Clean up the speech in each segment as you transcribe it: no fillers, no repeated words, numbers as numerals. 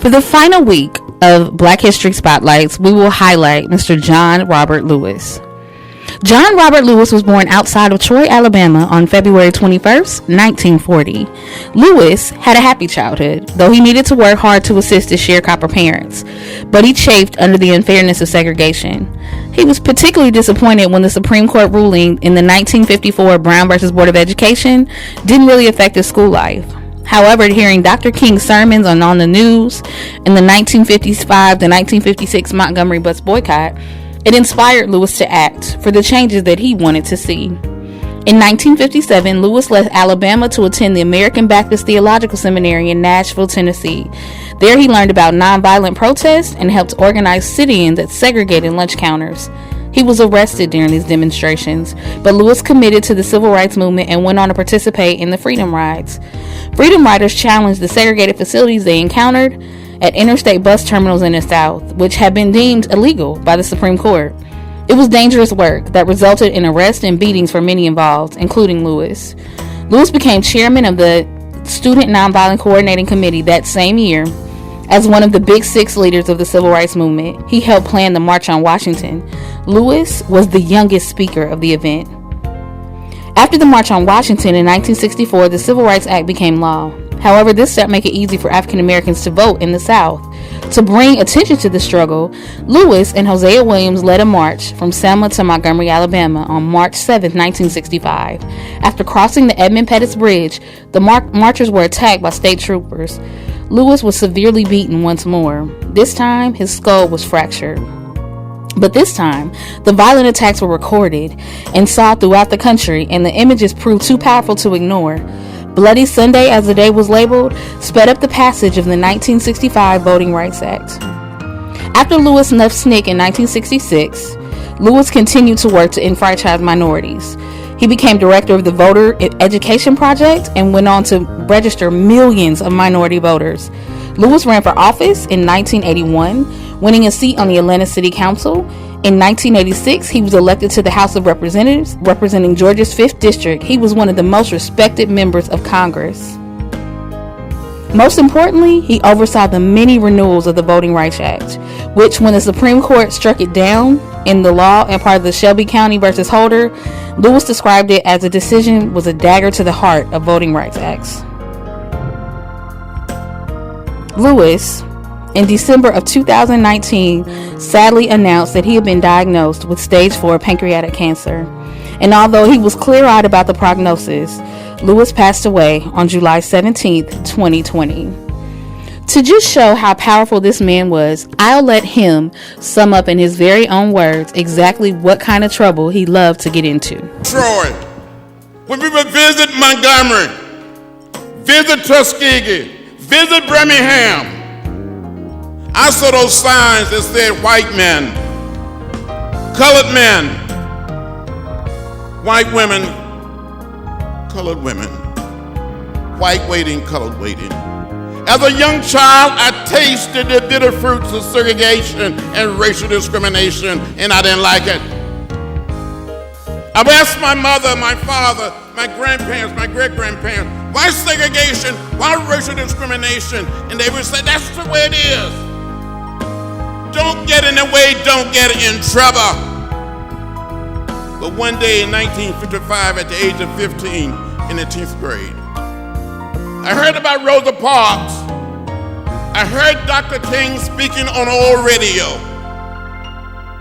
For the final week of Black History Spotlights, we will highlight Mr. John Robert Lewis. John Robert Lewis was born outside of Troy, Alabama on February 21st, 1940. Lewis had a happy childhood, though he needed to work hard to assist his sharecropper parents, but he chafed under the unfairness of segregation. He was particularly disappointed when the Supreme Court ruling in the 1954 Brown v. Board of Education didn't really affect his school life. However, hearing Dr. King's sermons on the news in the 1955 to 1956 Montgomery bus boycott, it inspired Lewis to act for the changes that he wanted to see. In 1957, Lewis left Alabama to attend the American Baptist Theological Seminary in Nashville, Tennessee. There he learned about nonviolent protests and helped organize sit-ins at segregated lunch counters. He was arrested during these demonstrations, but Lewis committed to the civil rights movement and went on to participate in the Freedom Rides. Freedom Riders challenged the segregated facilities they encountered at interstate bus terminals in the South, which had been deemed illegal by the Supreme Court. It was dangerous work that resulted in arrests and beatings for many involved, including Lewis. Lewis became chairman of the Student Nonviolent Coordinating Committee that same year. As one of the Big Six leaders of the Civil Rights Movement, he helped plan the March on Washington. Lewis was the youngest speaker of the event. After the March on Washington in 1964, the Civil Rights Act became law. However, this step made it easy for African Americans to vote in the South. To bring attention to the struggle, Lewis and Hosea Williams led a march from Selma to Montgomery, Alabama on March 7, 1965. After crossing the Edmund Pettus Bridge, the marchers were attacked by state troopers. Lewis was severely beaten once more. This time, his skull was fractured. But this time, the violent attacks were recorded and saw throughout the country, and the images proved too powerful to ignore. Bloody Sunday, as the day was labeled, sped up the passage of the 1965 Voting Rights Act. After Lewis left SNCC in 1966, Lewis continued to work to enfranchise minorities. He became director of the Voter Education Project and went on to register millions of minority voters. Lewis ran for office in 1981, winning a seat on the Atlanta City Council. In 1986, he was elected to the House of Representatives, representing Georgia's 5th District. He was one of the most respected members of Congress. Most importantly, he oversaw the many renewals of the Voting Rights Act, which, when the Supreme Court struck it down in the law and part of the Shelby County versus Holder, Lewis described it as a decision was a dagger to the heart of voting rights acts. Lewis, in December of 2019, sadly announced that he had been diagnosed with stage 4 pancreatic cancer. And although he was clear-eyed about the prognosis, Lewis passed away on July 17, 2020. To just show how powerful this man was, I'll let him sum up in his very own words exactly what kind of trouble he loved to get into. Troy, when we would visit Montgomery, visit Tuskegee, visit Birmingham, I saw those signs that said white men, colored men, white women, colored women, white waiting, colored waiting. As a young child, I tasted the bitter fruits of segregation and racial discrimination, and I didn't like it. I asked my mother, my father, my grandparents, my great-grandparents, why segregation, why racial discrimination? And they would say, that's the way it is. Don't get in the way, don't get in trouble. But one day in 1955, at the age of 15, in the 10th grade, I heard about Rosa Parks. I heard Dr. King speaking on old radio.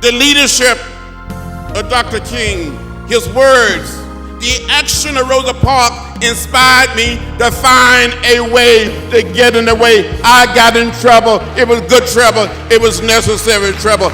The leadership of Dr. King, his words, the action of Rosa Parks inspired me to find a way to get in the way. I got in trouble. It was good trouble. It was necessary trouble.